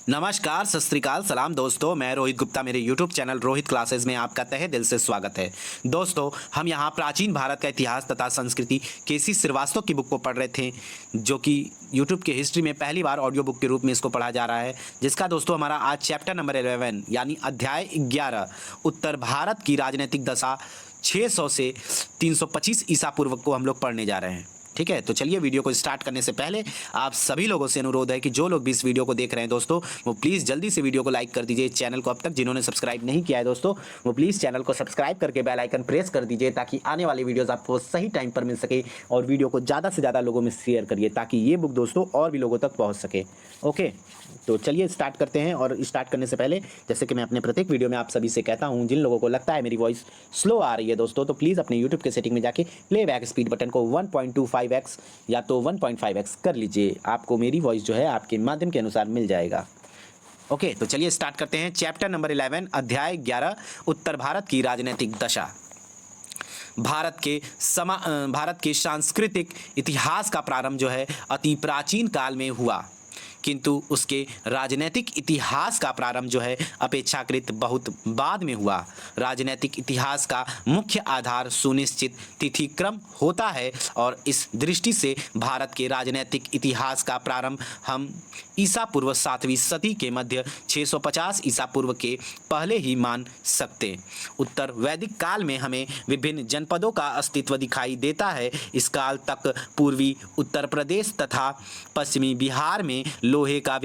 नमस्कार, सत श्री अकाल, सलाम दोस्तों। मैं रोहित गुप्ता, मेरे YouTube चैनल रोहित क्लासेस में आपका तहे दिल से स्वागत है। दोस्तों, हम यहाँ प्राचीन भारत का इतिहास तथा संस्कृति केसी श्रीवास्तव की बुक को पढ़ रहे थे, जो कि YouTube के हिस्ट्री में पहली बार ऑडियो बुक के रूप में इसको पढ़ा जा रहा है, जिसका दोस्तों हमारा आज चैप्टर नंबर 11 यानी अध्याय 11 उत्तर भारत की राजनीतिक दशा 600 से 325 ईसा पूर्व को हम लोग पढ़ने जा रहे हैं। ठीक है, तो चलिए वीडियो को स्टार्ट करने से पहले आप सभी लोगों से अनुरोध है कि जो लोग भी इस वीडियो को देख रहे हैं दोस्तों, वो प्लीज़ जल्दी से वीडियो को लाइक कर दीजिए। चैनल को अब तक जिन्होंने सब्सक्राइब नहीं किया है दोस्तों, वो प्लीज़ चैनल को सब्सक्राइब करके बेल आइकन प्रेस कर दीजिए, ताकि आने वाली वीडियोज़ आपको सही टाइम पर मिल सके। और वीडियो को ज़्यादा से ज़्यादा लोगों में शेयर करिए, ताकि ये बुक दोस्तों और भी लोगों तक पहुँच सके। ओके, तो चलिए स्टार्ट करते हैं। और स्टार्ट करने से पहले, जैसे कि मैं अपने प्रत्येक वीडियो में आप सभी से कहता हूं, जिन लोगों को लगता है मेरी वॉइस स्लो आ रही है दोस्तों, तो प्लीज़ अपने यूट्यूब के सेटिंग में जाके प्लेबैक स्पीड बटन को 1.25x या तो 1.5x कर लीजिए। आपको मेरी वॉइस जो है आपके माध्यम के अनुसार मिल जाएगा। ओके, तो चलिए स्टार्ट करते हैं। चैप्टर नंबर 11 अध्याय 11 उत्तर भारत की राजनीतिक दशा। भारत के सांस्कृतिक इतिहास का प्रारंभ जो है अति प्राचीन काल में हुआ, किंतु उसके राजनीतिक इतिहास का प्रारंभ जो है अपेक्षाकृत बहुत बाद में हुआ। राजनीतिक इतिहास का मुख्य आधार सुनिश्चित तिथिक्रम होता है, और इस दृष्टि से भारत के राजनीतिक इतिहास का प्रारंभ हम ईसा पूर्व 7वीं सदी के मध्य 650 ईसा पूर्व के पहले ही मान सकते। उत्तर वैदिक काल में हमें विभिन्न जनपदों का अस्तित्व दिखाई देता है। इस काल तक पूर्वी उत्तर प्रदेश तथा पश्चिमी बिहार में लोहे का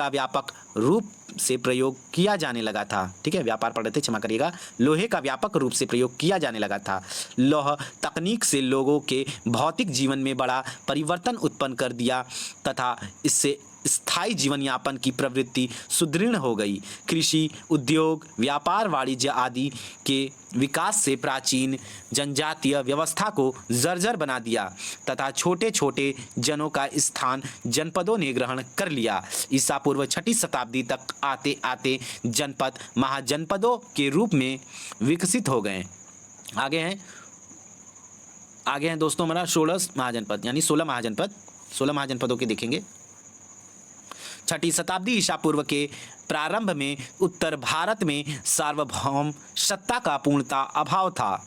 व्यापक रूप से प्रयोग किया जाने लगा था। ठीक है, व्यापार पढ़ रहे थे, क्षमा करिएगा। लोहे का व्यापक रूप से प्रयोग किया जाने लगा था। लौह तकनीक से लोगों के भौतिक जीवन में बड़ा परिवर्तन उत्पन्न कर दिया तथा इससे स्थायी जीवन यापन की प्रवृत्ति सुदृढ़ हो गई। कृषि, उद्योग, व्यापार, वाणिज्य आदि के विकास से प्राचीन जनजातीय व्यवस्था को जर्जर बना दिया तथा छोटे छोटे जनों का स्थान जनपदों ने ग्रहण कर लिया। ईसा पूर्व 6वीं शताब्दी तक आते आते जनपद महाजनपदों के रूप में विकसित हो गए। आगे हैं दोस्तों हमारा 16 महाजनपद यानी 16 महाजनपदों के देखेंगे। 6वीं शताब्दी ईसा पूर्व के प्रारंभ में उत्तर भारत में सार्वभौम सत्ता का पूर्णता अभाव था।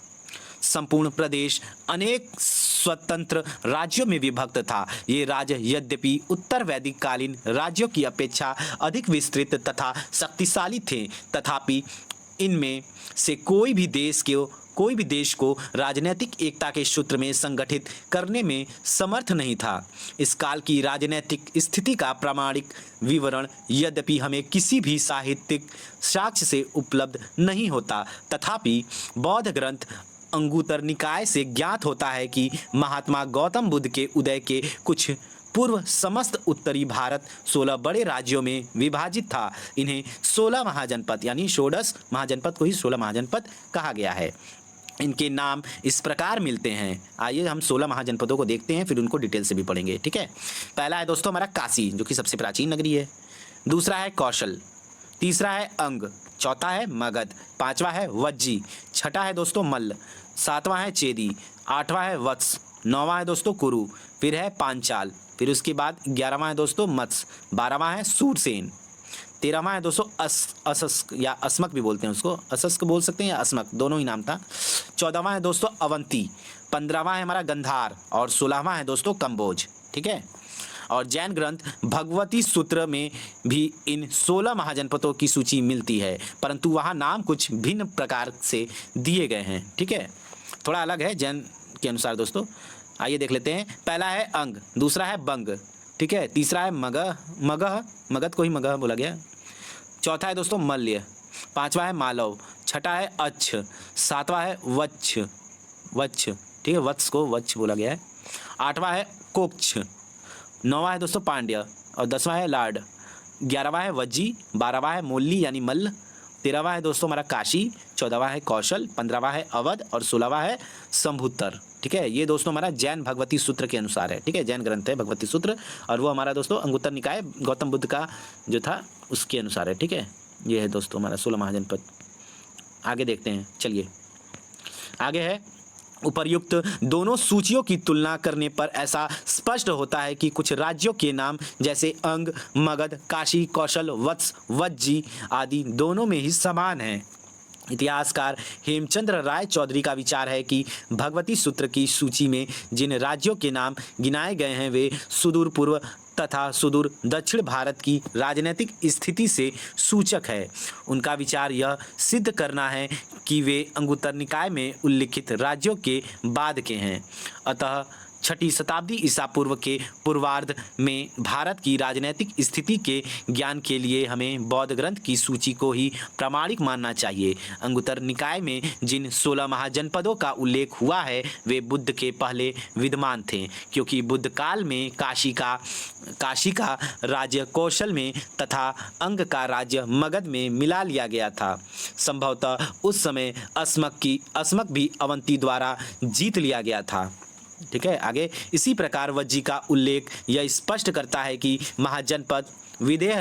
संपूर्ण प्रदेश अनेक स्वतंत्र राज्यों में विभक्त था। ये राज्य यद्यपि उत्तर वैदिक कालीन राज्यों की अपेक्षा अधिक विस्तृत तथा शक्तिशाली थे, तथापि इनमें से कोई भी देश को राजनीतिक एकता के सूत्र में संगठित करने में समर्थ नहीं था। इस काल की राजनीतिक स्थिति का प्रामाणिक विवरण यद्यपि हमें किसी भी साहित्यिक साक्ष्य से उपलब्ध नहीं होता, तथापि बौद्ध ग्रंथ अंगुत्तर निकाय से ज्ञात होता है कि महात्मा गौतम बुद्ध के उदय के कुछ पूर्व समस्त उत्तरी भारत 16 बड़े राज्यों में विभाजित था। इन्हें 16 महाजनपद यानी षोडश महाजनपद को ही 16 महाजनपद कहा गया है। इनके नाम इस प्रकार मिलते हैं। आइए हम 16 महाजनपदों को देखते हैं, फिर उनको डिटेल से भी पढ़ेंगे। ठीक है, पहला है दोस्तों हमारा काशी, जो कि सबसे प्राचीन नगरी है। दूसरा है कौशल, तीसरा है अंग, चौथा है मगध, पांचवा है वज्जी, छठा है दोस्तों मल्ल, सातवां है चेदी, आठवां है वत्स, नौवां है दोस्तों कुरु, फिर है पांचाल, फिर उसके बाद 11वां है दोस्तों मत्स्य, 12वां है सूरसेन, 13वां है दोस्तों असस्क या अस्मक भी बोलते हैं उसको, असस्क बोल सकते हैं या अस्मक, दोनों ही नाम था। 14वां है दोस्तों अवंती, 15वां है हमारा गंधार, और 16वां है दोस्तों कंबोज। ठीक है, और जैन ग्रंथ भगवती सूत्र में भी इन 16 महाजनपदों की सूची मिलती है, परंतु वहाँ नाम कुछ भिन्न प्रकार से दिए गए हैं। ठीक है, थोड़ा अलग है जैन के अनुसार दोस्तों। आइए देख लेते हैं। पहला है अंग, दूसरा है बंग, ठीक है, तीसरा है मगध को ही मगह बोला गया, चौथा है दोस्तों मल्य, पांचवा है मालव, छठा है अच्छ, सातवां है वच्छ, ठीक है, वत्स को वच्छ बोला गया है, आठवां है कोक्ष, नौवां है दोस्तों पांड्य, और 10वां है लाड, 11वां है वज्जी, 12वां है मोल्ली यानी मल्ल, 13वां है दोस्तों हमारा काशी, 14वां है कौशल, 15वां है अवध, और 16वां है संभुतर। ठीक है, ये दोस्तों हमारा जैन भगवती सूत्र के अनुसार है। ठीक है, जैन ग्रंथ है भगवती सूत्र, और वो हमारा दोस्तों अंगुत्तर निकाय गौतम बुद्ध का जो था उसके अनुसार है। ठीक है, ये है दोस्तों हमारा 16 महाजनपद। आगे देखते हैं, चलिए आगे है उपर्युक्त दोनों सूचियों की तुलना करने पर ऐसा स्पष्ट होता है कि कुछ राज्यों के नाम जैसे अंग, मगध, काशी, कौशल, वत्स, वज्जी आदि दोनों में ही समान हैं। इतिहासकार हेमचंद्र राय चौधरी का विचार है कि भगवती सूत्र की सूची में जिन राज्यों के नाम गिनाए गए हैं वे सुदूर पूर्व तथा सुदूर दक्षिण भारत की राजनीतिक स्थिति से सूचक है। उनका विचार यह सिद्ध करना है कि वे अंगुत्तर निकाय में उल्लिखित राज्यों के बाद के हैं। अतः 6ठी शताब्दी ईसा पूर्व के पूर्वार्ध में भारत की राजनीतिक स्थिति के ज्ञान के लिए हमें बौद्ध ग्रंथ की सूची को ही प्रामाणिक मानना चाहिए। अंगुत्तर निकाय में जिन 16 महाजनपदों का उल्लेख हुआ है वे बुद्ध के पहले विद्यमान थे, क्योंकि बुद्ध काल में काशी का राज्य कौशल में तथा अंग का राज्य मगध में मिला लिया गया था। संभवतः उस समय अस्मक भी अवंती द्वारा जीत लिया गया था। ठीक है, आगे इसी प्रकार वज्जी का उल्लेख यह स्पष्ट करता है कि महाजनपद विदेह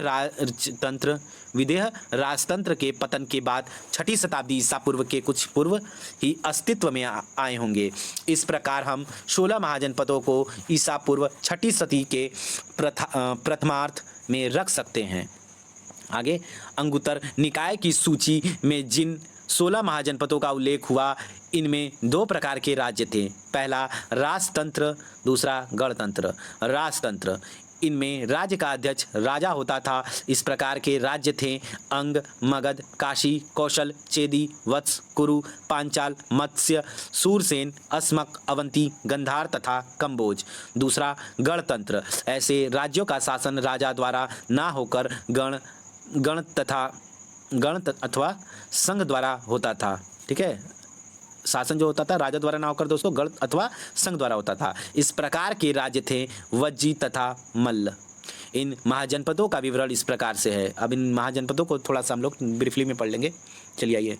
राजतंत्र के पतन के बाद 6ठी शताब्दी ईसा पूर्व के कुछ पूर्व ही अस्तित्व में आए होंगे। इस प्रकार हम 16 महाजनपदों को ईसा पूर्व 6ठी शती के प्रथमार्ध में रख सकते हैं। आगे अंगुत्तर निकाय की सूची में जिन 16 महाजनपदों का उल्लेख हुआ इनमें 2 प्रकार के राज्य थे। पहला राजतंत्र, दूसरा गणतंत्र। राजतंत्र इनमें राज्य का अध्यक्ष राजा होता था। इस प्रकार के राज्य थे अंग, मगध, काशी, कौशल, चेदी, वत्स, कुरु, पांचाल, मत्स्य, सूरसेन, अस्मक, अवंती, गंधार तथा कंबोज। दूसरा गणतंत्र, ऐसे राज्यों का शासन राजा द्वारा ना होकर गण अथवा संघ द्वारा होता था। ठीक है, शासन जो होता था राजा द्वारा ना होकर दोस्तों गण अथवा संघ द्वारा होता था। इस प्रकार के राज्य थे वज्जी तथा मल्ल। इन महाजनपदों का विवरण इस प्रकार से है। अब इन महाजनपदों को थोड़ा सा हम लोग ब्रीफली में पढ़ लेंगे। चलिए आइए,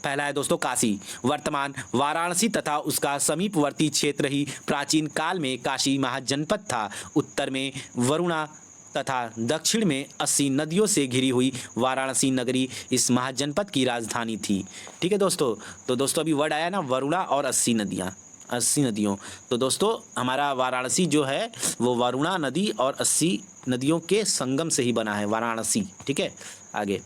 पहला है दोस्तों काशी। वर्तमान वाराणसी तथा उसका समीपवर्ती क्षेत्र ही प्राचीन काल में काशी महाजनपद था। उत्तर में वरुणा तथा दक्षिण में 80 नदियों से घिरी हुई वाराणसी नगरी इस महाजनपद की राजधानी थी। ठीक है दोस्तों, तो दोस्तों अभी वर्ड आया ना वरुणा और 80 नदियों। तो दोस्तों हमारा वाराणसी जो है वो वरुणा नदी और 80 नदियों के संगम से ही बना है वाराणसी। ठीक है, आगे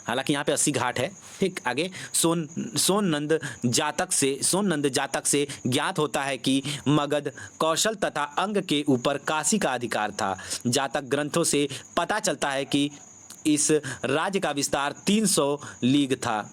हालांकि यहाँ पे 80 घाट है। ठीक, आगे सोननंद जातक से ज्ञात होता है कि मगध, कौशल तथा अंग के ऊपर काशी का अधिकार था। जातक ग्रंथों से पता चलता है कि इस राज्य का विस्तार 300 लीग था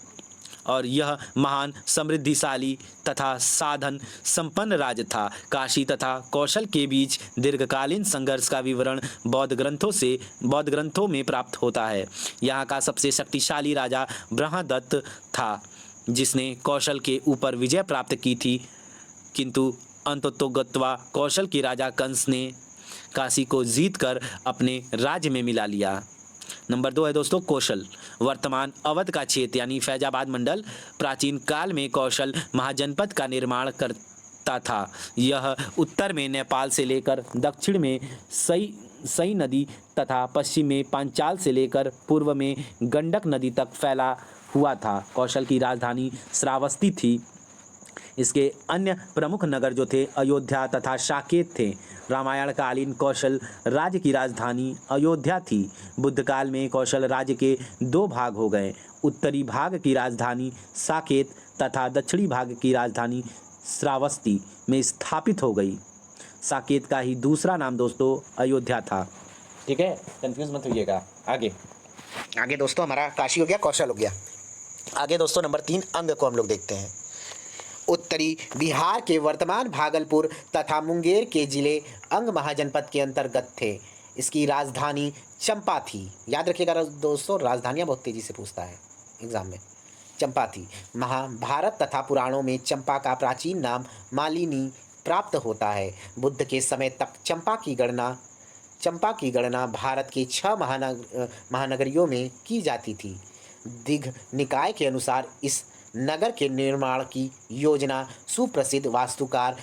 और यह महान समृद्धिशाली तथा साधन संपन्न राज्य था। काशी तथा कौशल के बीच दीर्घकालीन संघर्ष का विवरण बौद्ध ग्रंथों में प्राप्त होता है। यहाँ का सबसे शक्तिशाली राजा ब्रहदत्त था, जिसने कौशल के ऊपर विजय प्राप्त की थी, किंतु अंततोगत्वा कौशल के राजा कंस ने काशी को जीतकर अपने राज्य में मिला लिया। नंबर 2 है दोस्तों कौशल। वर्तमान अवध का क्षेत्र यानी फैजाबाद मंडल प्राचीन काल में कौशल महाजनपद का निर्माण करता था। यह उत्तर में नेपाल से लेकर दक्षिण में सई नदी तथा पश्चिम में पांचाल से लेकर पूर्व में गंडक नदी तक फैला हुआ था। कौशल की राजधानी श्रावस्ती थी। इसके अन्य प्रमुख नगर जो थे अयोध्या तथा साकेत थे। रामायण कालीन कौशल राज्य की राजधानी अयोध्या थी। बुद्ध काल में कौशल राज्य के 2 भाग हो गए। उत्तरी भाग की राजधानी साकेत तथा दक्षिणी भाग की राजधानी श्रावस्ती में स्थापित हो गई। साकेत का ही दूसरा नाम दोस्तों अयोध्या था। ठीक है, कंफ्यूज मत होइएगा। आगे दोस्तों हमारा काशी हो गया, कौशल हो गया। आगे दोस्तों नंबर 3 अंग को हम लोग देखते हैं। उत्तरी बिहार के वर्तमान भागलपुर तथा मुंगेर के जिले अंग महाजनपद के अंतर्गत थे। इसकी राजधानी चंपा थी। याद रखिएगा दोस्तों, राजधानियाँ बहुत तेजी से पूछता है एग्जाम में। चंपा थी। महाभारत तथा पुराणों में चंपा का प्राचीन नाम मालिनी प्राप्त होता है। बुद्ध के समय तक चंपा की गणना भारत के 6 महानगरियों में की जाती थी। दिघ निकाय के अनुसार इस नगर के निर्माण की योजना सुप्रसिद्ध वास्तुकार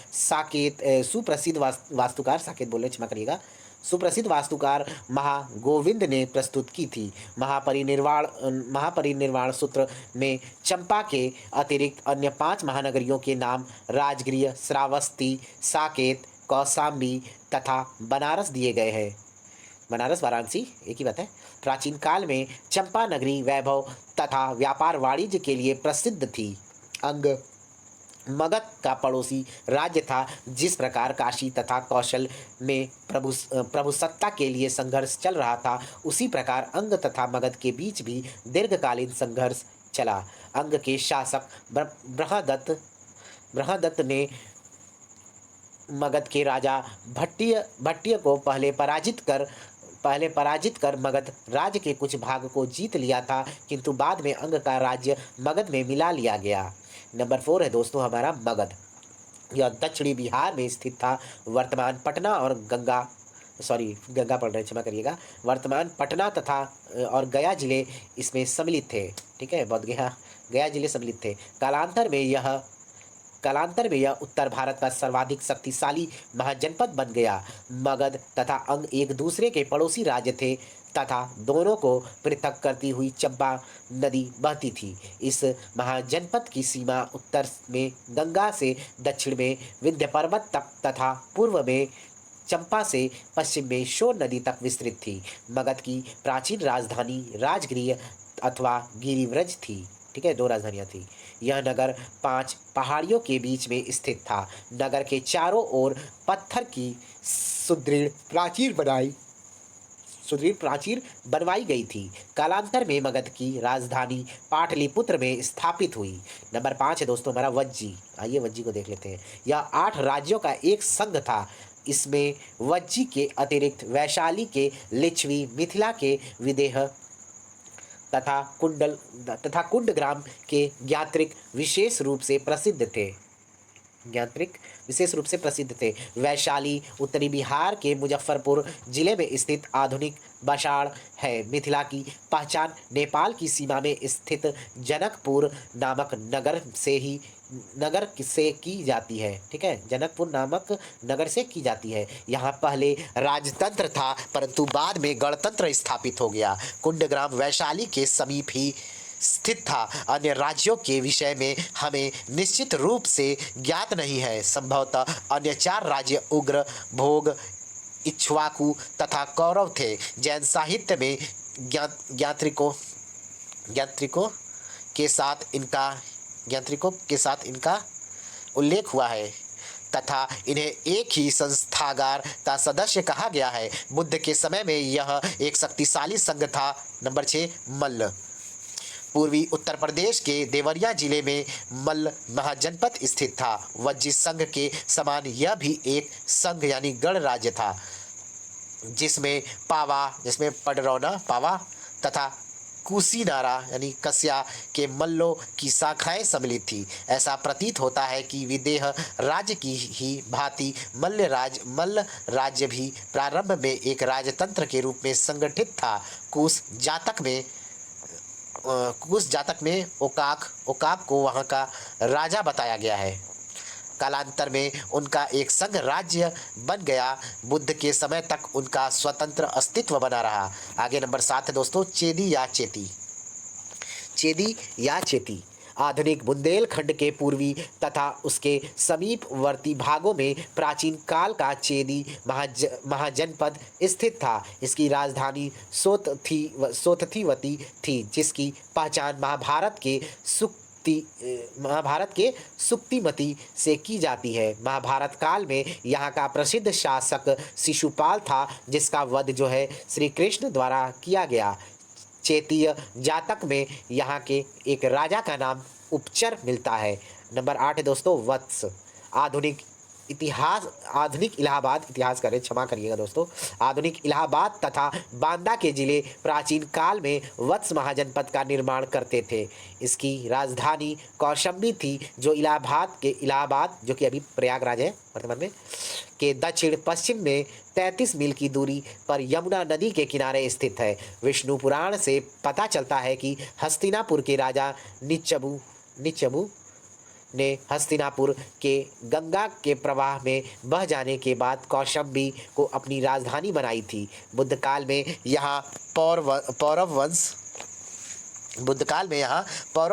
साकेत बोले क्षमा करिएगा, सुप्रसिद्ध वास्तुकार महागोविंद ने प्रस्तुत की थी। महापरिनिर्वाण सूत्र में चंपा के अतिरिक्त अन्य 5 महानगरियों के नाम राजगृह, श्रावस्ती, साकेत, कौशाम्बी तथा बनारस दिए गए हैं। बनारस, वाराणसी एक ही बात है। प्राचीन काल में चंपा नगरी वैभव तथा व्यापार वाणिज्य के लिए प्रसिद्ध थी। अंग मगध का पड़ोसी राज्य था। जिस प्रकार काशी तथा कौशल में प्रभुसत्ता के लिए संघर्ष चल रहा था, उसी प्रकार अंग तथा मगध के बीच भी दीर्घकालीन संघर्ष चला। अंग के शासक बृहदत्त ने मगध के राजा भट्टिय को पहले पराजित कर मगध राज्य के कुछ भाग को जीत लिया था, किंतु बाद में अंग का राज्य मगध में मिला लिया गया। नंबर 4 है दोस्तों हमारा मगध। यह दक्षिणी बिहार में स्थित था। वर्तमान पटना और गंगा पढ़ रहे, क्षमा करिएगा। वर्तमान पटना तथा और गया जिले इसमें सम्मिलित थे। ठीक है, बोध गया जिले सम्मिलित थे। कालांतर में यह उत्तर भारत का सर्वाधिक शक्तिशाली महाजनपद बन गया। मगध तथा अंग एक दूसरे के पड़ोसी राज्य थे तथा दोनों को पृथक करती हुई चंपा नदी बहती थी। इस महाजनपद की सीमा उत्तर में गंगा से, दक्षिण में विंध्य पर्वत तक तथा पूर्व में चंपा से पश्चिम में शोर नदी तक विस्तृत थी। मगध की प्राचीन राजधानी राजगृह अथवा गिरिव्रज थी। ठीक है, 2 राजधानियाँ थी। यह नगर 5 पहाड़ियों के बीच में स्थित था। नगर के चारों ओर पत्थर की सुदृढ़ प्राचीर बनवाई गई थी। कालांतर में मगध की राजधानी पाटलिपुत्र में स्थापित हुई। नंबर 5 है दोस्तों हमारा वज्जी। आइए वज्जी को देख लेते हैं। यह 8 राज्यों का एक संघ था। इसमें वज्जी के अतिरिक्त वैशाली के लिच्छवी, मिथिला के विदेह तथा कुंडग्राम के ज्ञात्रिक विशेष रूप से प्रसिद्ध थे। वैशाली उत्तरी बिहार के मुजफ्फरपुर जिले में स्थित आधुनिक बसाड़ है। मिथिला की पहचान नेपाल की सीमा में स्थित जनकपुर नामक नगर से की जाती है। ठीक है, जनकपुर नामक नगर से की जाती है। यहाँ पहले राजतंत्र था, परंतु बाद में गणतंत्र स्थापित हो गया। कुंडग्राम वैशाली के समीप ही स्थित था। अन्य राज्यों के विषय में हमें निश्चित रूप से ज्ञात नहीं है। संभवतः अन्य 4 राज्य उग्र, भोग, इक्ष्वाकु तथा कौरव थे। जैन साहित्य में ज्ञात्रिकों के साथ इनका उल्लेख हुआ है तथा इन्हें एक ही संस्थागार का सदस्य कहा गया है। बुद्ध के समय में यह एक शक्तिशाली संघ था। नंबर 6 मल्ल। पूर्वी उत्तर प्रदेश के देवरिया जिले में मल्ल महाजनपद स्थित था। वज्जी संघ के समान यह भी एक संघ यानी गण राज्य था, जिसमें पडरौना पावा तथा कुशीनारा यानी कस्या के मल्लों की शाखाएं सम्मिलित थी। ऐसा प्रतीत होता है कि विदेह राज्य की ही भांति मल्ल राज्य भी प्रारंभ में एक राजतंत्र के रूप में संगठित था। कुश जातक में ओकाक को वहाँ का राजा बताया गया है। कालांतर में उनका एक संघ राज्य बन गया। बुद्ध के समय तक उनका स्वतंत्र अस्तित्व बना रहा। आगे नंबर 7 है दोस्तों चेदी या चेती। आधुनिक बुंदेलखंड के पूर्वी तथा उसके समीपवर्ती भागों में प्राचीन काल का चेदी महाजनपद स्थित था। इसकी राजधानी सोतथीवती थी, जिसकी पहचान महाभारत के सुक्तिमती से की जाती है। महाभारत काल में यहाँ का प्रसिद्ध शासक शिशुपाल था, जिसका वध जो है श्री कृष्ण द्वारा किया गया। चेतीय जातक में यहाँ के एक राजा का नाम उपचर मिलता है। नंबर 8 है दोस्तों वत्स। आधुनिक इलाहाबाद आधुनिक इलाहाबाद तथा बांदा के जिले प्राचीन काल में वत्स महाजनपद का निर्माण करते थे। इसकी राजधानी कौशाम्बी थी, जो इलाहाबाद जो कि अभी प्रयागराज है वर्तमान में, के दक्षिण पश्चिम में 33 मील की दूरी पर यमुना नदी के किनारे स्थित है। विष्णु पुराण से पता चलता है कि हस्तिनापुर के राजा ने हस्तिनापुर के गंगा के प्रवाह में बह जाने के बाद कौशंबी को अपनी राजधानी बनाई थी। बुद्ध काल में यहाँ पौरव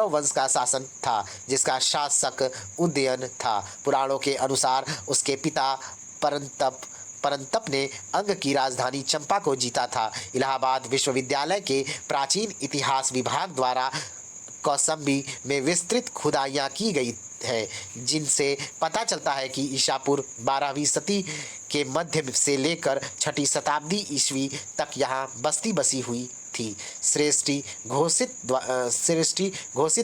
वंश का शासन था, जिसका शासक उदयन था। पुराणों के अनुसार उसके पिता परंतप ने अंग की राजधानी चंपा को जीता था। इलाहाबाद विश्वविद्यालय के प्राचीन इतिहास विभाग द्वारा कौसंबी में विस्तृत खुदाइयाँ की गई है, जिनसे पता चलता है कि ईसापुर 12वीं सदी के मध्य से लेकर 6ठी शताब्दी ईस्वी तक यहाँ बस्ती बसी हुई थी। श्रेष्ठी घोषित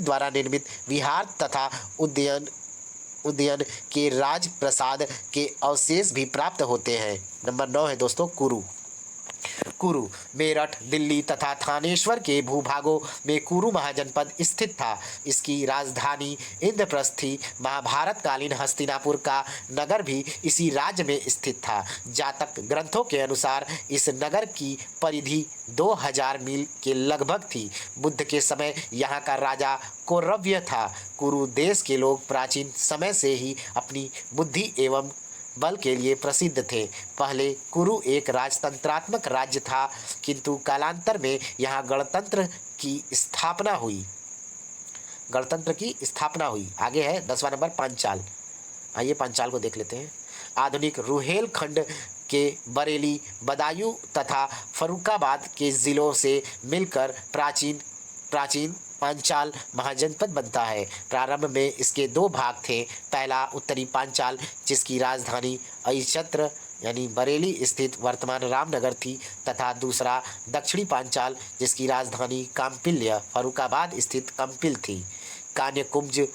द्वारा निर्मित विहार तथा उद्यान के राजप्रसाद के अवशेष भी प्राप्त होते हैं। नंबर 9 है दोस्तों कुरु। मेरठ, दिल्ली तथा थानेश्वर के भूभागों में कुरु महाजनपद स्थित था। इसकी राजधानी इंद्रप्रस्थ थी। महाभारत कालीन हस्तिनापुर का नगर भी इसी राज्य में स्थित था। जातक ग्रंथों के अनुसार इस नगर की परिधि 2000 मील के लगभग थी। बुद्ध के समय यहाँ का राजा कौरव्य था। कुरु देश के लोग प्राचीन समय से ही अपनी बुद्धि एवं बल के लिए प्रसिद्ध थे। पहले कुरु एक राजतंत्रात्मक राज्य था, किंतु कालांतर में यहाँ गणतंत्र की स्थापना हुई। आगे है 10वां नंबर पांचाल। आइए पांचाल को देख लेते हैं। आधुनिक रुहेलखंड के बरेली, बदायूं तथा फर्रुखाबाद के जिलों से मिलकर प्राचीन पांचाल महाजनपद बनता है। प्रारंभ में इसके 2 भाग थे। पहला उत्तरी पांचाल, जिसकी राजधानी अहिच्छत्र यानी बरेली स्थित वर्तमान रामनगर थी, तथा दूसरा दक्षिणी पांचाल, जिसकी राजधानी काम्पिल्य फर्रुखाबाद स्थित कंपिल थी। कान्यकुब्ज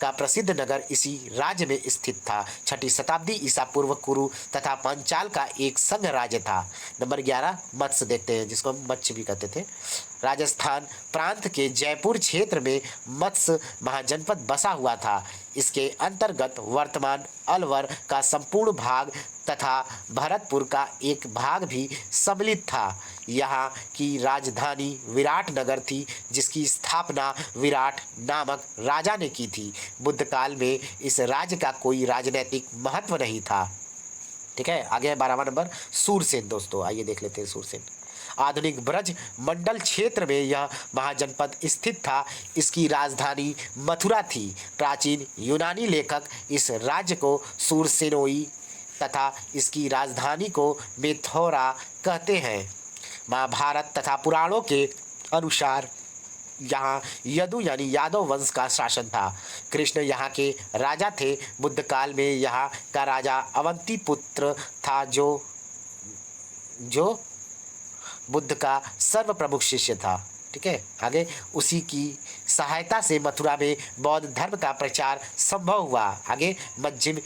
का प्रसिद्ध नगर इसी राज्य में स्थित था। 6ठी शताब्दी ईसा पूर्व कुरु तथा पांचाल का एक संघ राज्य था। नंबर 11 मत्स्य देखते हैं, जिसको हम मत्स्य भी कहते थे। राजस्थान प्रांत के जयपुर क्षेत्र में मत्स्य महाजनपद बसा हुआ था। इसके अंतर्गत वर्तमान अलवर का संपूर्ण भाग तथा भरतपुर का एक भाग भी सम्मिलित था। यहाँ की राजधानी विराटनगर थी, जिसकी स्थापना विराट नामक राजा ने की थी। बुद्ध काल में इस राज्य का कोई राजनीतिक महत्व नहीं था। ठीक है, आगे है 12वां नंबर सूरसेन। दोस्तों आइए देख लेते हैं सूरसेन। आधुनिक ब्रज मंडल क्षेत्र में यह महाजनपद स्थित था। इसकी राजधानी मथुरा थी। प्राचीन यूनानी लेखक इस राज्य को सूरसेनोई तथा इसकी राजधानी को मेथोरा कहते हैं। महाभारत तथा पुराणों के अनुसार यहाँ यदु यानी यादव वंश का शासन था। कृष्ण यहाँ के राजा थे। बुद्ध काल में यहाँ का राजा अवंती पुत्र था, जो बुद्ध का सर्व प्रमुख शिष्य था। ठीक है, आगे उसी की सहायता से मथुरा में बौद्ध धर्म का प्रचार संभव हुआ। आगे मध्यम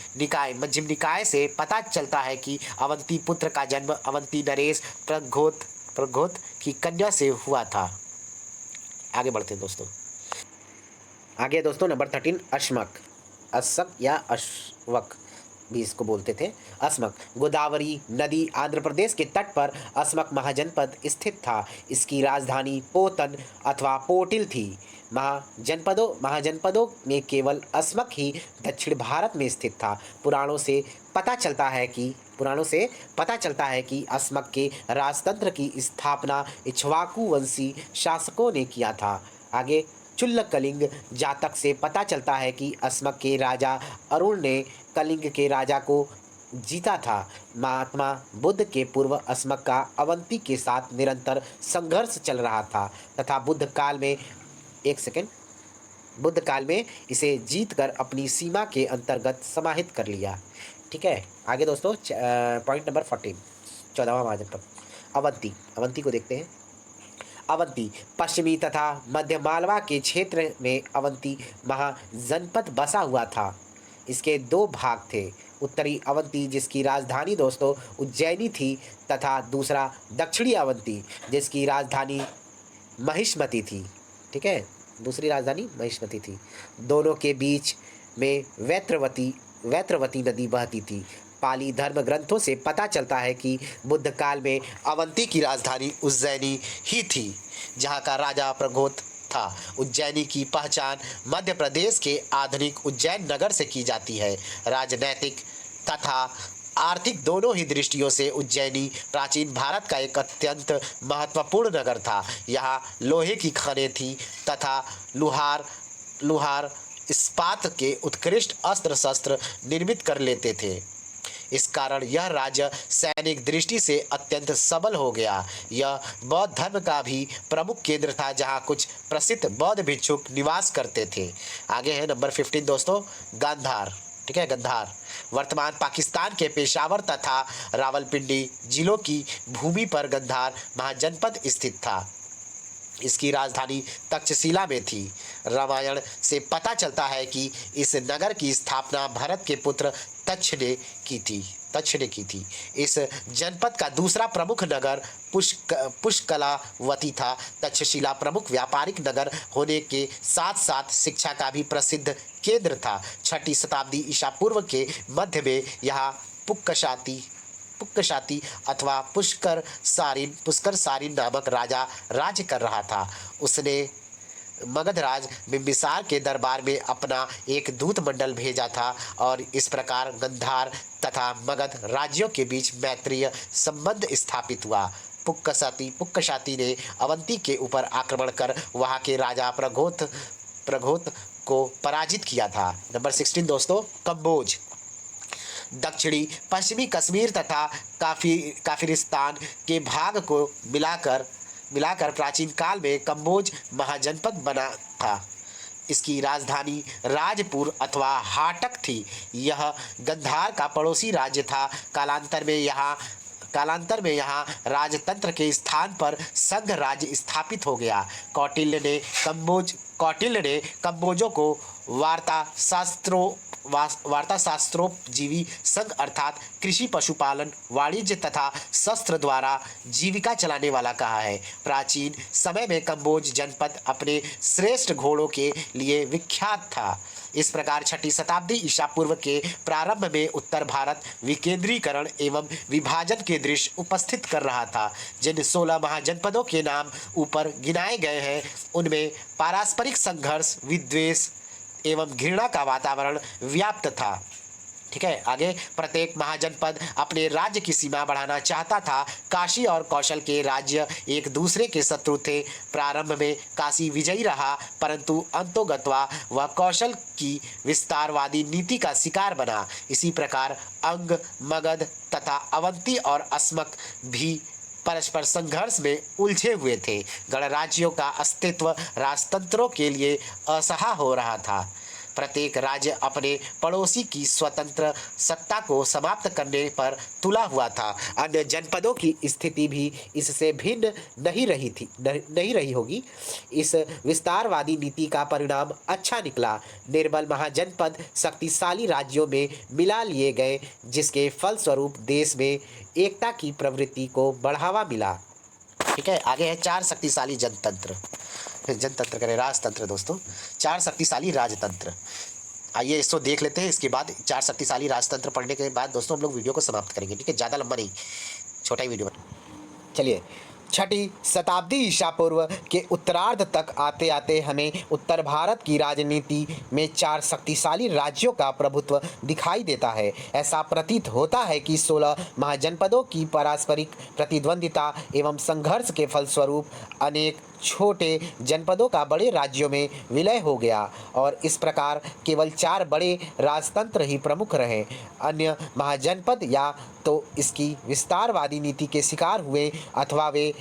निकाय से पता चलता है कि अवंती पुत्र का जन्म अवंती नरेश प्रघोत की कन्या से हुआ था। आगे बढ़ते हैं दोस्तों। आगे दोस्तों नंबर 13 अश्मक या अश्वक भी इसको बोलते थे। अस्मक गोदावरी नदी आंध्र प्रदेश के तट पर अस्मक महाजनपद स्थित था। इसकी राजधानी पोतन अथवा पोटिल थी। महाजनपदों में केवल अस्मक ही दक्षिण भारत में स्थित था। पुराणों से पता चलता है कि अस्मक के राजतंत्र की स्थापना इक्ष्वाकु वंशी शासकों ने किया था। आगे चुल्ल कलिंग जातक से पता चलता है कि अस्मक के राजा अरुण ने कलिंग के राजा को जीता था। महात्मा बुद्ध के पूर्व अस्मक का अवंती के साथ निरंतर संघर्ष चल रहा था तथा बुद्ध काल में इसे जीतकर अपनी सीमा के अंतर्गत समाहित कर लिया। ठीक है, आगे दोस्तों पॉइंट नंबर 14 14वां महाजनपद अवंती को देखते हैं। अवंती पश्चिमी तथा मध्य मालवा के क्षेत्र में अवंती महाजनपद बसा हुआ था। इसके 2 भाग थे। उत्तरी अवंती, जिसकी राजधानी दोस्तों उज्जैनी थी, तथा दूसरा दक्षिणी अवंती, जिसकी राजधानी महिष्मती थी। ठीक है, दूसरी राजधानी महिष्मती थी। दोनों के बीच में वैत्रवती नदी बहती थी। पाली धर्म ग्रंथों से पता चलता है कि बुद्ध काल में अवंती की राजधानी उज्जैनी ही थी, जहाँ का राजा प्रघोत था। उज्जैनी की पहचान मध्य प्रदेश के आधुनिक उज्जैन नगर से की जाती है। राजनैतिक तथा आर्थिक दोनों ही दृष्टियों से उज्जैनी प्राचीन भारत का एक अत्यंत महत्वपूर्ण नगर था। यहाँ लोहे की खनें थी तथा लुहार लुहार इस्पात के उत्कृष्ट अस्त्र शस्त्र निर्मित कर लेते थे। इस कारण यह राज्य सैनिक दृष्टि से अत्यंत सबल हो गया। यह बौद्ध धर्म का भी प्रमुख केंद्र था, जहाँ कुछ प्रसिद्ध बौद्ध भिक्षुक निवास करते थे। आगे है नंबर 15 दोस्तों, गांधार। ठीक है, गंधार वर्तमान पाकिस्तान के पेशावर तथा रावलपिंडी जिलों की भूमि पर गंधार महाजनपद स्थित था। इसकी राजधानी तक्षशिला में थी। रामायण से पता चलता है कि इस नगर की स्थापना भरत के पुत्र तक्ष ने की थी। इस जनपद का दूसरा प्रमुख नगर पुष्कलावती था। तक्षशिला प्रमुख व्यापारिक नगर होने के साथ साथ शिक्षा का भी प्रसिद्ध केंद्र था। 6ठी शताब्दी ईसा पूर्व के मध्य में यहाँ पुष्कशाती अथवा पुष्कर सारिन नामक राजा राज्य कर रहा था। उसने मगधराज बिंबिसार के दरबार में अपना एक दूत मंडल भेजा था और इस प्रकार गंधार तथा मगध राज्यों के बीच मैत्रीय संबंध स्थापित हुआ। पुष्कशाती ने अवंती के ऊपर आक्रमण कर वहां के राजा प्रघोत को पराजित किया था। नंबर 16 दोस्तों, कंबोज। दक्षिणी पश्चिमी कश्मीर तथा काफिरिस्तान के भाग को मिलाकर प्राचीन काल में कंबोज महाजनपद बना था। इसकी राजधानी राजपुर अथवा हाटक थी। यह गंधार का पड़ोसी राज्य था। कालांतर में यहाँ राजतंत्र के स्थान पर संघ राज्य स्थापित हो गया। कौटिल्य ने कंबोजों को वार्ता शास्त्रोपजीवी संघ अर्थात कृषि, पशुपालन, वाणिज्य तथा शस्त्र द्वारा जीविका चलाने वाला कहा है। प्राचीन समय में कंबोज जनपद अपने श्रेष्ठ घोड़ों के लिए विख्यात था। इस प्रकार 6ठी शताब्दी ईसा पूर्व के प्रारंभ में उत्तर भारत विकेंद्रीकरण एवं विभाजन के दृश्य उपस्थित कर रहा था। जिन 16 महाजनपदों के नाम ऊपर गिनाए गए हैं, उनमें पारस्परिक संघर्ष, विद्वेष एवं घृणा का वातावरण व्याप्त था। ठीक है, आगे प्रत्येक महाजनपद अपने राज्य की सीमा बढ़ाना चाहता था। काशी और कौशल के राज्य एक दूसरे के शत्रु थे। प्रारंभ में काशी विजयी रहा, परंतु अंतोगत्वा वह कौशल की विस्तारवादी नीति का शिकार बना। इसी प्रकार अंग, मगध तथा अवंती और अस्मक भी परस्पर संघर्ष में उलझे हुए थे। गणराज्यों का अस्तित्व राजतंत्रों के लिए असहा हो रहा था। प्रत्येक राज्य अपने पड़ोसी की स्वतंत्र सत्ता को समाप्त करने पर तुला हुआ था। अन्य जनपदों की स्थिति भी इससे भिन्न नहीं रही होगी। इस विस्तारवादी नीति का परिणाम अच्छा निकला। निर्बल महाजनपद शक्तिशाली राज्यों में मिला लिए गए, जिसके फलस्वरूप देश में एकता की प्रवृत्ति को बढ़ावा मिला। ठीक है, आगे है 4 शक्तिशाली जनतंत्र करें राजतंत्र दोस्तों। 4 शक्तिशाली राजतंत्र, आइए इसको देख लेते हैं। इसके बाद 4 शक्तिशाली राजतंत्र पढ़ने के बाद दोस्तों हम लोग वीडियो को समाप्त करेंगे। ठीक है, ज़्यादा लंबा नहीं, छोटा ही वीडियो। चलिए, 6ठी शताब्दी ईसा पूर्व के उत्तरार्ध तक आते आते हमें उत्तर भारत की राजनीति में 4 शक्तिशाली राज्यों का प्रभुत्व दिखाई देता है। ऐसा प्रतीत होता है कि 16 महाजनपदों की पारस्परिक प्रतिद्वंदिता एवं संघर्ष के फलस्वरूप अनेक छोटे जनपदों का बड़े राज्यों में विलय हो गया और इस प्रकार केवल 4 बड़े राजतंत्र ही प्रमुख रहे। अन्य महाजनपद या तो इसकी विस्तारवादी नीति के शिकार हुए अथवा वे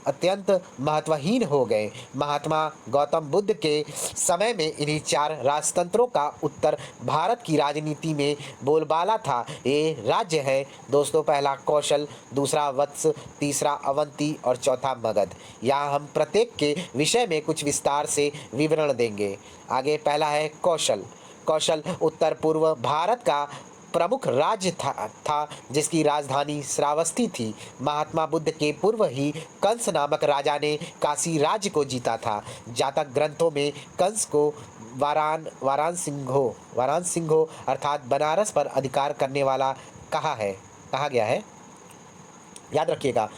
अत्यंत महत्वहीन हो गए। महात्मा गौतम बुद्ध के समय में इन्हीं 4 राजतंत्रों का उत्तर भारत की राजनीति में बोलबाला था। ये राज्य है दोस्तों, पहला कौशल, दूसरा वत्स, तीसरा अवंती और चौथा मगध। यहाँ हम प्रत्येक के विषय में कुछ विस्तार से विवरण देंगे। आगे पहला है कौशल। कौशल उत्तर पूर्व भारत का प्रमुख राज्य था जिसकी राजधानी श्रावस्ती थी। महात्मा बुद्ध के पूर्व ही कंस नामक राजा ने काशी राज्य को जीता था। जातक ग्रंथों में कंस को वाराणसिंघो अर्थात बनारस पर अधिकार करने वाला कहा गया है। याद रखिएगा,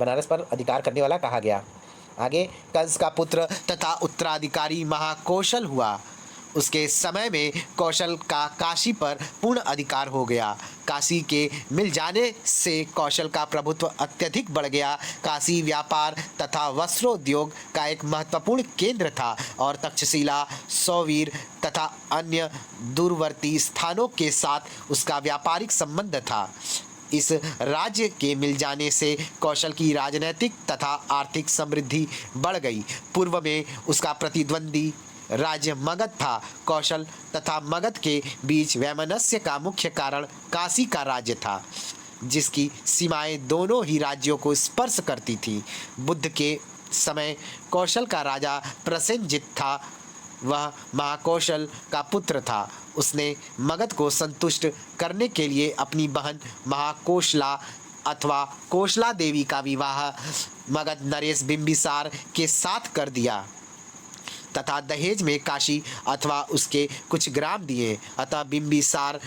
बनारस पर अधिकार करने वाला कहा गया। आगे, कंस का पुत्र तथा उत्तराधिकारी महाकौशल हुआ। उसके समय में कौशल का काशी पर पूर्ण अधिकार हो गया। काशी के मिल जाने से कौशल का प्रभुत्व अत्यधिक बढ़ गया। काशी व्यापार तथा वस्त्रोद्योग का एक महत्वपूर्ण केंद्र था और तक्षशिला, सौवीर तथा अन्य दूरवर्ती स्थानों के साथ उसका व्यापारिक संबंध था। इस राज्य के मिल जाने से कौशल की राजनीतिक तथा आर्थिक समृद्धि बढ़ गई। पूर्व में उसका प्रतिद्वंदी राज्य मगध था। कौशल तथा मगध के बीच वैमनस्य का मुख्य कारण काशी का राज्य था, जिसकी सीमाएं दोनों ही राज्यों को स्पर्श करती थी। बुद्ध के समय कौशल का राजा प्रसेनजित था। वह महाकौशल का पुत्र था। उसने मगध को संतुष्ट करने के लिए अपनी बहन महाकोशला अथवा कोशला देवी का विवाह मगध नरेश बिंबिसार के साथ कर दिया तथा दहेज में काशी अथवा उसके कुछ ग्राम दिए। अतः बिंबिसार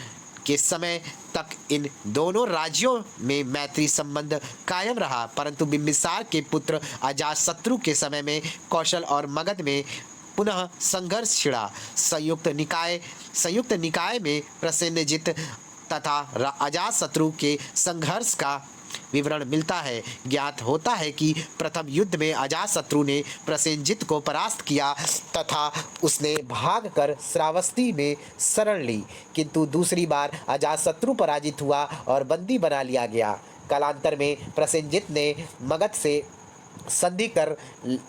के समय तक इन दोनों राज्यों में मैत्री संबंध कायम रहा, परंतु बिंबिसार के पुत्र अजातशत्रु के समय में कौशल और मगध में पुनः संघर्ष छिड़ा। संयुक्त निकाय में प्रसेनजित तथा अजातशत्रु के संघर्ष का विवरण मिलता है। ज्ञात होता है कि प्रथम युद्ध में अजातशत्रु ने प्रसेनजित को परास्त किया तथा उसने भागकर श्रावस्ती में शरण ली, किंतु दूसरी बार अजातशत्रु पराजित हुआ और बंदी बना लिया गया। कालांतर में प्रसेनजित ने मगध से संधि कर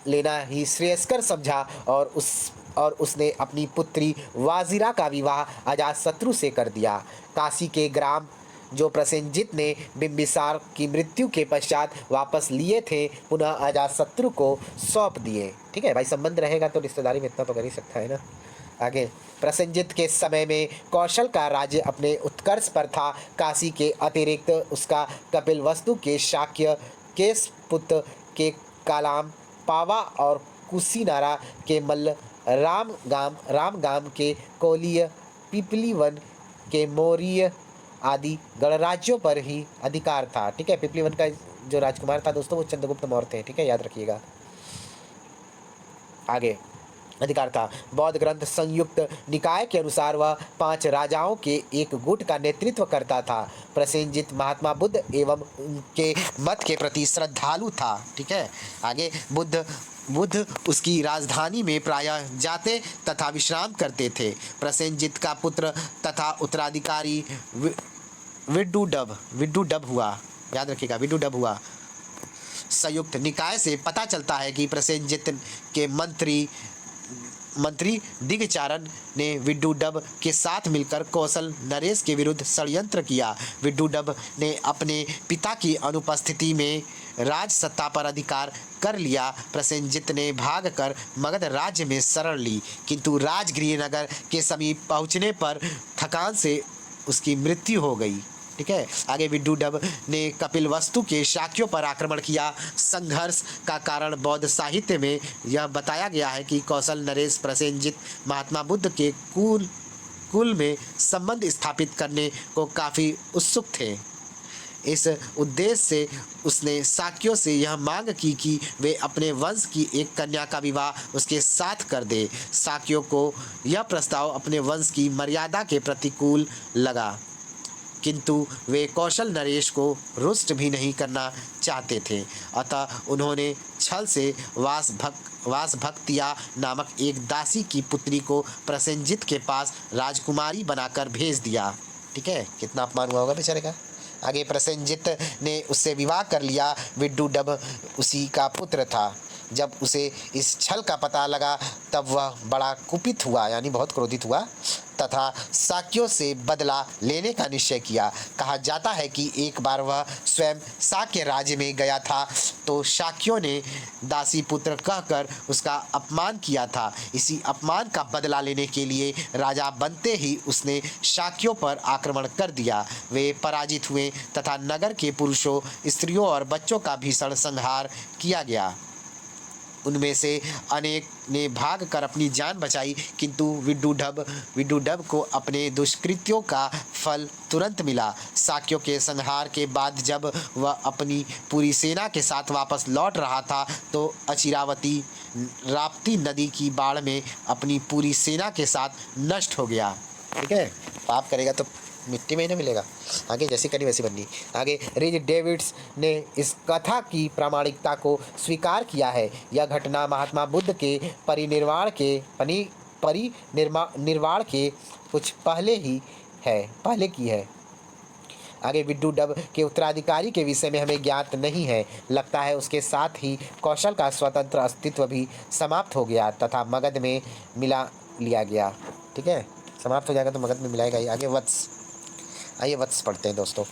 लेना ही श्रेयस्कर समझा और उसने अपनी पुत्री वाजिरा का विवाह अजातशत्रु से कर दिया। काशी के ग्राम जो प्रसेनजित ने बिंबिसार की मृत्यु के पश्चात वापस लिए थे, पुनः अजातशत्रु को सौंप दिए। ठीक है भाई, संबंध रहेगा तो रिश्तेदारी में इतना तो कर ही सकता है ना। आगे, प्रसेनजित के समय में कौशल का राज्य अपने उत्कर्ष पर था। काशी के अतिरिक्त उसका कपिलवस्तु के शाक्य, केशपुत्र के कालाम, पावा और कुशीनारा के मल्ल, रामगाम के कोलीय, पिपलीवन के मौर्य आदि गणराज्यों पर ही अधिकार था। ठीक है, पिपलीवन का जो राजकुमार था दोस्तों वो चंद्रगुप्त मौर्य थे। ठीक है, याद रखिएगा। आगे, अधिकार था। बौद्ध ग्रंथ संयुक्त निकाय के अनुसार वह 5 राजाओं के एक गुट का नेतृत्व करता था। प्रसेनजित महात्मा बुद्ध एवं उनके मत के प्रति श्रद्धालु था। ठीक है, आगे, बुद्ध उसकी राजधानी में प्रायः जाते तथा विश्राम करते थे। प्रसेनजित का पुत्र तथा उत्तराधिकारी विड्डूडब हुआ। याद रखिएगा, विड्डूडब हुआ। संयुक्त निकाय से पता चलता है कि प्रसेनजित के मंत्री दिग्चारण ने विड्डूडब के साथ मिलकर कौशल नरेश के विरुद्ध षड्यंत्र किया। विड्डूडब ने अपने पिता की अनुपस्थिति में राज सत्ता पर अधिकार कर लिया। प्रसेनजित ने भागकर मगध राज्य में शरण ली, किंतु राजगृह नगर के समीप पहुंचने पर थकान से उसकी मृत्यु हो गई। ठीक है, आगे, विड्डूडब ने कपिलवस्तु के शाक्यों पर आक्रमण किया। संघर्ष का कारण बौद्ध साहित्य में यह बताया गया है कि कौशल नरेश प्रसेनजित महात्मा बुद्ध के कुल में संबंध स्थापित करने को काफ़ी उत्सुक थे। इस उद्देश्य से उसने शाक्यों से यह मांग की कि वे अपने वंश की एक कन्या का विवाह उसके साथ कर दे। शाक्यों को यह प्रस्ताव अपने वंश की मर्यादा के प्रतिकूल लगा, किंतु वे कौशल नरेश को रुष्ट भी नहीं करना चाहते थे। अतः उन्होंने छल से वासभक्तिया नामक एक दासी की पुत्री को प्रसेनजित के पास राजकुमारी बनाकर भेज दिया। ठीक है, कितना अपमान हुआ होगा बेचारे का। आगे, प्रसेनजित ने उससे विवाह कर लिया। विड्डूडब उसी का पुत्र था। जब उसे इस छल का पता लगा तब वह बड़ा कुपित हुआ, यानी बहुत क्रोधित हुआ तथा शाक्यों से बदला लेने का निश्चय किया। कहा जाता है कि एक बार वह स्वयं शाक्य राज्य में गया था तो शाक्यों ने दासी पुत्र कहकर उसका अपमान किया था। इसी अपमान का बदला लेने के लिए राजा बनते ही उसने शाक्यों पर आक्रमण कर दिया। वे पराजित हुए तथा नगर के पुरुषों, स्त्रियों और बच्चों का भीषण संहार किया गया। उनमें से अनेक ने भाग कर अपनी जान बचाई, किंतु विड्डूढब को अपने दुष्कृत्यों का फल तुरंत मिला। शाक्यों के संहार के बाद जब वह अपनी पूरी सेना के साथ वापस लौट रहा था तो अचिरावती राप्ती नदी की बाढ़ में अपनी पूरी सेना के साथ नष्ट हो गया। ठीक है, पाप करेगा तो मिट्टी में ही ना मिलेगा। आगे जैसी करी वैसी बननी। आगे रिच डेविड्स ने इस कथा की प्रामाणिकता को स्वीकार किया है। यह घटना महात्मा बुद्ध के परिनिर्वाण के कुछ पहले की है। आगे विड्डूढब के उत्तराधिकारी के विषय में हमें ज्ञात नहीं है। लगता है उसके साथ ही कौशल का स्वतंत्र अस्तित्व भी समाप्त हो गया तथा मगध में मिला लिया गया। ठीक है, समाप्त हो जाएगा तो मगध में मिलाएगा ही। आगे वत्स, आइए वत्स पढ़ते हैं दोस्तों।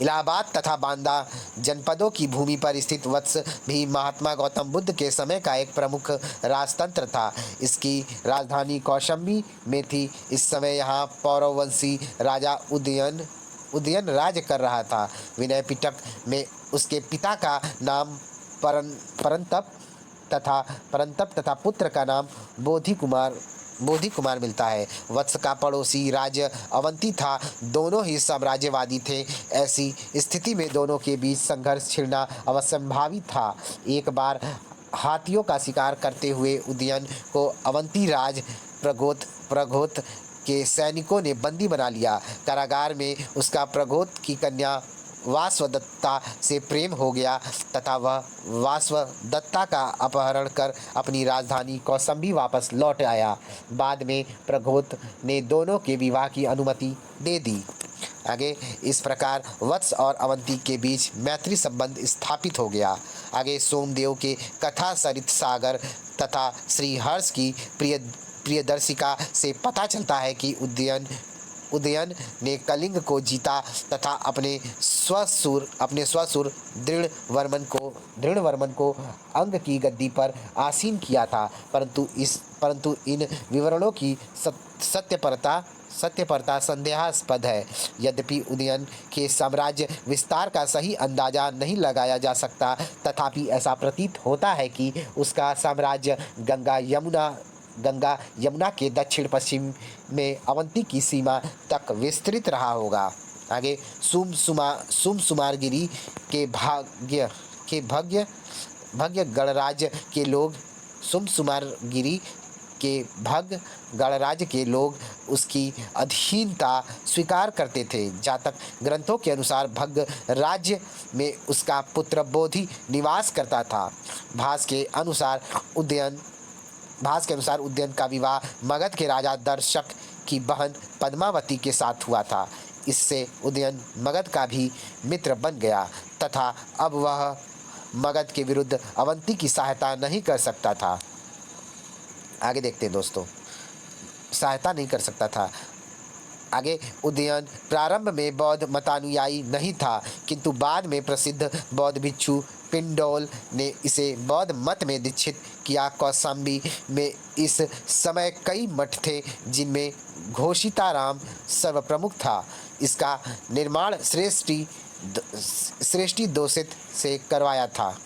इलाहाबाद तथा बांदा जनपदों की भूमि पर स्थित वत्स भी महात्मा गौतम बुद्ध के समय का एक प्रमुख राजतंत्र था। इसकी राजधानी कौशंबी में थी। इस समय यहाँ पौरववंशी राजा उदयन राज कर रहा था। विनय पिटक में उसके पिता का नाम परंतप तथा पुत्र का नाम बोधि कुमार मिलता है। वत्स का पड़ोसी राज्य अवंती था। दोनों ही साम्राज्यवादी थे। ऐसी स्थिति में दोनों के बीच संघर्ष छिड़ना अवश्यंभावी था। एक बार हाथियों का शिकार करते हुए उदयन को अवंती राज प्रगोत के सैनिकों ने बंदी बना लिया। कारागार में उसका प्रगोत की कन्या वासवदत्ता से प्रेम हो गया तथा वह वासवदत्ता का अपहरण कर अपनी राजधानी कौसंबी वापस लौट आया। बाद में प्रगोत ने दोनों के विवाह की अनुमति दे दी। आगे इस प्रकार वत्स और अवंती के बीच मैत्री संबंध स्थापित हो गया। आगे सोमदेव के कथा सरित सागर तथा श्रीहर्ष की प्रियदर्शिका से पता चलता है कि उदयन ने कलिंग को जीता तथा अपने स्वसुर दृढ़वर्मन को अंग की गद्दी पर आसीन किया था। परंतु इन विवरणों की सत्यपरता संदेहास्पद है। यद्यपि उदयन के साम्राज्य विस्तार का सही अंदाजा नहीं लगाया जा सकता, तथापि ऐसा प्रतीत होता है कि उसका साम्राज्य गंगा यमुना के दक्षिण पश्चिम में अवंती की सीमा तक विस्तृत रहा होगा। आगे सुमसुमारगिरी के भग्य गणराज्य के लोग गणराज्य के लोग उसकी अधीनता स्वीकार करते थे। जातक ग्रंथों के अनुसार भग्य राज्य में उसका पुत्र बोधि निवास करता था। भास के अनुसार उदयन का विवाह मगध के राजा दर्शक की बहन पद्मावती के साथ हुआ था। इससे उदयन मगध का भी मित्र बन गया तथा अब वह मगध के विरुद्ध अवंती की सहायता नहीं कर सकता था। आगे देखते हैं दोस्तों, सहायता नहीं कर सकता था। आगे उदयन प्रारंभ में बौद्ध मतानुयायी नहीं था, किंतु बाद में प्रसिद्ध बौद्ध भिक्षु पिंडोल ने इसे बौद्ध मत में दीक्षित किया। कौशाम्बी में इस समय कई मठ थे, जिनमें घोषिताराम सर्वप्रमुख था। इसका निर्माण श्रेष्ठी दोषित से करवाया था।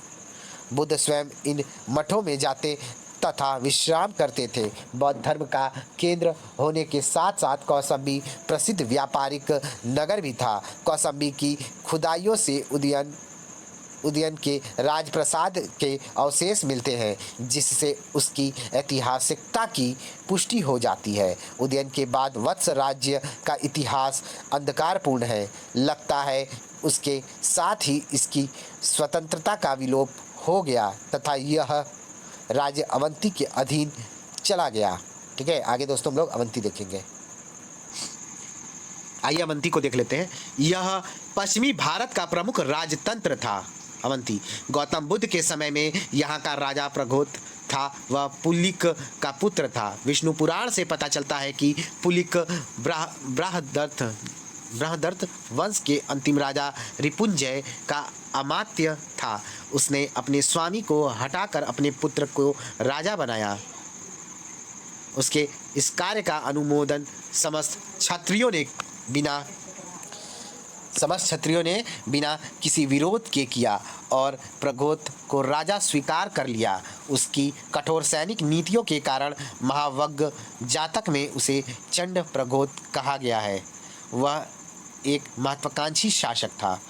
बुद्ध स्वयं इन मठों में जाते तथा विश्राम करते थे। बौद्ध धर्म का केंद्र होने के साथ साथ कौशाम्बी प्रसिद्ध व्यापारिक नगर भी था। कौशाम्बी की खुदाइयों से उदयन के राजप्रसाद के अवशेष मिलते हैं, जिससे उसकी ऐतिहासिकता की पुष्टि हो जाती है। उदयन के बाद वत्स राज्य का इतिहास अंधकारपूर्ण है। लगता है उसके साथ ही इसकी स्वतंत्रता का विलोप हो गया तथा यह राज्य अवंती के अधीन चला गया। ठीक है, आगे दोस्तों हम लोग अवंती देखेंगे। आइए अवंती को देख लेते हैं। यह पश्चिमी भारत का प्रमुख राजतंत्र था। अवंती गौतम बुद्ध के समय में यहाँ का राजा प्रगोत था। वह पुलिक का पुत्र था। विष्णु पुराण से पता चलता है कि पुलिक बृहदर्थ वंश के अंतिम राजा रिपुंजय का अमात्य था। उसने अपने स्वामी को हटाकर अपने पुत्र को राजा बनाया। उसके इस कार्य का अनुमोदन समस्त क्षत्रियों ने बिना समस्त क्षत्रियों ने बिना किसी विरोध के किया और प्रगोत को राजा स्वीकार कर लिया। उसकी कठोर सैनिक नीतियों के कारण महावग्ग जातक में उसे चंड प्रगोत कहा गया है। वह एक महत्वाकांक्षी शासक था।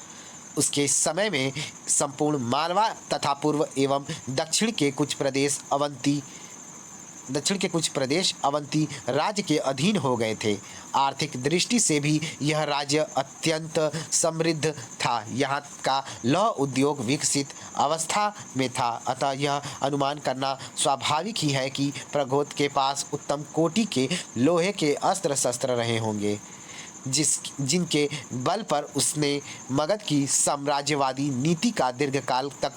उसके समय में संपूर्ण मालवा तथा पूर्व एवं दक्षिण के कुछ प्रदेश अवंती राज्य के अधीन हो गए थे। आर्थिक दृष्टि से भी यह राज्य अत्यंत समृद्ध था। यहाँ का लौह उद्योग विकसित अवस्था में था, अतः यह अनुमान करना स्वाभाविक ही है कि प्रगोत के पास उत्तम कोटि के लोहे के अस्त्र शस्त्र रहे होंगे, जिनके बल पर उसने मगध की साम्राज्यवादी नीति का दीर्घकाल तक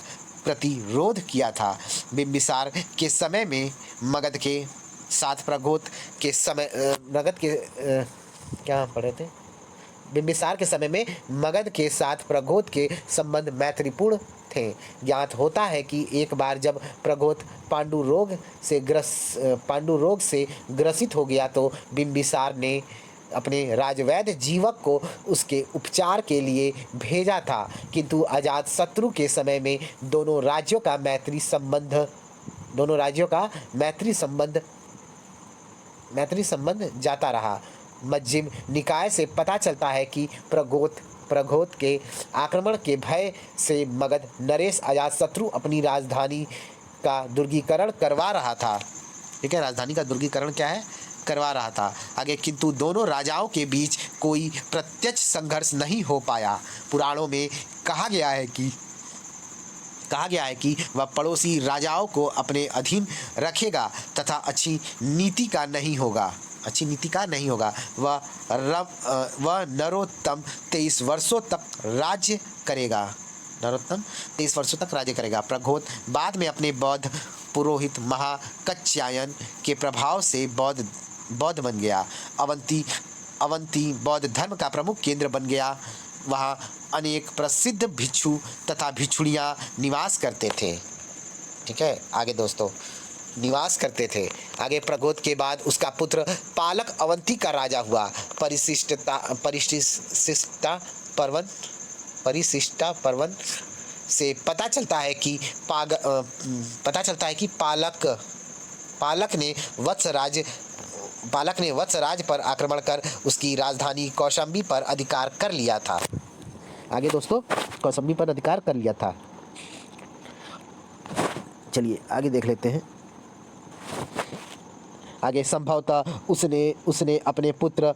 प्रतिरोध किया था। बिंबिसार के समय में मगध के साथ प्रगोत के समय क्या पढ़े थे? बिंबिसार के समय में मगध के साथ प्रगोत के संबंध मैत्रीपूर्ण थे। ज्ञात होता है कि एक बार जब प्रगोत पांडु रोग से ग्रसित हो गया तो बिंबिसार ने अपने राजवैद्य जीवक को उसके उपचार के लिए भेजा था, किंतु अजातशत्रु के समय में दोनों राज्यों का मैत्री संबंध जाता रहा। मध्यम निकाय से पता चलता है कि प्रगोत के आक्रमण के भय से मगध नरेश अजातशत्रु अपनी राजधानी का दुर्गीकरण करवा रहा था। ठीक है, राजधानी का दुर्गीकरण क्या है? करवा रहा था। आगे, किंतु दोनों राजाओं के बीच कोई प्रत्यक्ष संघर्ष नहीं हो पाया। पुराणों में कहा गया है कि वह पड़ोसी राजाओं को अपने अधीन रखेगा तथा अच्छी नीति का नहीं होगा। वह नरोत्तम 23 वर्षों तक राज्य करेगा। प्रगोत बाद में अपने बौद्ध पुरोहित महाकच्यायन के प्रभाव से बौद्ध बन गया। अवंती बौद्ध धर्म का प्रमुख केंद्र बन गया। वहाँ अनेक प्रसिद्ध भिक्षु तथा भिक्षुणियाँ निवास करते थे। ठीक है, आगे दोस्तों निवास करते थे। आगे, प्रगोत के बाद उसका पुत्र पालक अवंती का राजा हुआ। परिशिष्टा पर्वन से पता चलता है कि पालक ने वत्सराज पर आक्रमण कर उसकी राजधानी कौशाम्बी पर अधिकार कर लिया था। आगे दोस्तों, कौशाम्बी पर अधिकार कर लिया था। चलिए आगे देख लेते हैं। आगे, संभवतः उसने अपने पुत्र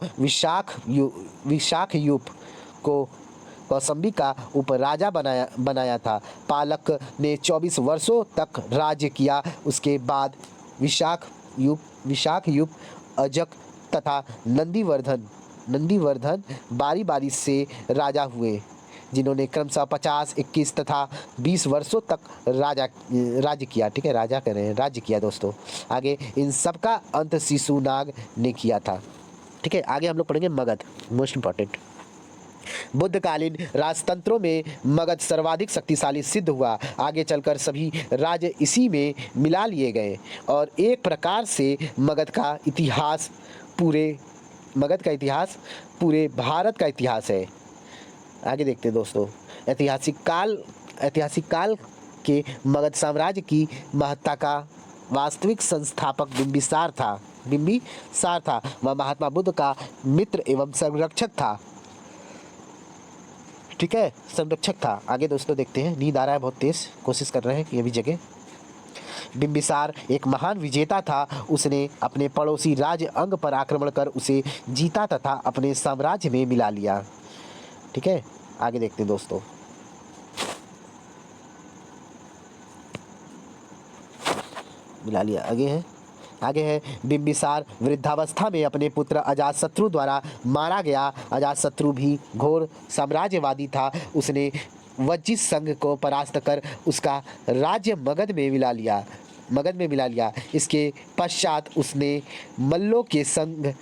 विशाखयूप को कौशाम्बी का उपराजा बनाया था। पालक ने 24 वर्षों तक राज्य किया। उसके बाद विशाखयूप अजक तथा नंदीवर्धन बारी बारी से राजा हुए, जिन्होंने क्रमशः 50, 21 तथा 20 वर्षों तक राज्य किया। ठीक है, राज्य किया दोस्तों। आगे, इन सब का अंत शिशुनाग ने किया था। ठीक है, आगे हम लोग पढ़ेंगे मगध, मोस्ट इंपॉर्टेंट। बुद्धकालीन राजतंत्रों में मगध सर्वाधिक शक्तिशाली सिद्ध हुआ। आगे चलकर सभी राज्य इसी में मिला लिए गए और एक प्रकार से मगध का इतिहास पूरे भारत का इतिहास है। आगे देखते हैं दोस्तों। ऐतिहासिक काल के मगध साम्राज्य की महत्ता का वास्तविक संस्थापक बिंबिसार था। वह महात्मा बुद्ध का मित्र एवं संरक्षक था। ठीक है, संरक्षक था। आगे दोस्तों देखते हैं। नींद आ रहा है बहुत तेज, कोशिश कर रहे हैं कि ये भी जगह। बिंबिसार एक महान विजेता था। उसने अपने पड़ोसी राज्य अंग पर आक्रमण कर उसे जीता तथा अपने साम्राज्य में मिला लिया। ठीक है, आगे देखते हैं दोस्तों। मिला लिया। आगे है बिंबिसार वृद्धावस्था में अपने पुत्र अजातशत्रु द्वारा मारा गया। अजातशत्रु भी घोर साम्राज्यवादी था। उसने वज्जित संघ को परास्त कर उसका राज्य मगध में मिला लिया। इसके पश्चात उसने मल्लों के संघ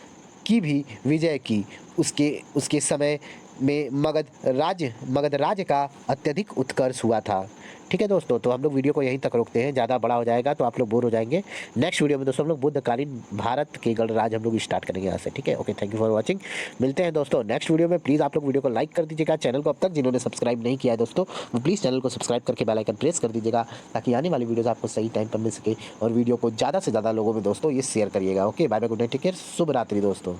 की भी विजय की। उसके समय में मगध राज्य का अत्यधिक उत्कर्ष हुआ था। ठीक है दोस्तों, तो हम लोग वीडियो को यहीं तक रोकते हैं, ज़्यादा बड़ा हो जाएगा तो आप लोग बोर हो जाएंगे। नेक्स्ट वीडियो में दोस्तों हम लोग बुद्धकालीन भारत के गणराज्य हम लोग स्टार्ट करेंगे यहाँ से। ठीक है, okay, thank you for watching. मिलते हैं दोस्तों नेक्स्ट वीडियो में। प्लीज़ आप लोग वीडियो को लाइक कर दीजिएगा, चैनल को अब तक जिन्होंने सब्सक्राइब नहीं किया है दोस्तों वो प्लीज़ चैनल को सब्सक्राइब करके बेल आइकन प्रेस कर दीजिएगा, ताकि आने वाली वीडियोज़ आपको सही टाइम पर मिल सके। और वीडियो को ज़्यादा से ज़्यादा लोगों में दोस्तों ये शेयर करिएगा। Okay, bye bye, good night, take care, शुभ रात्रि दोस्तों।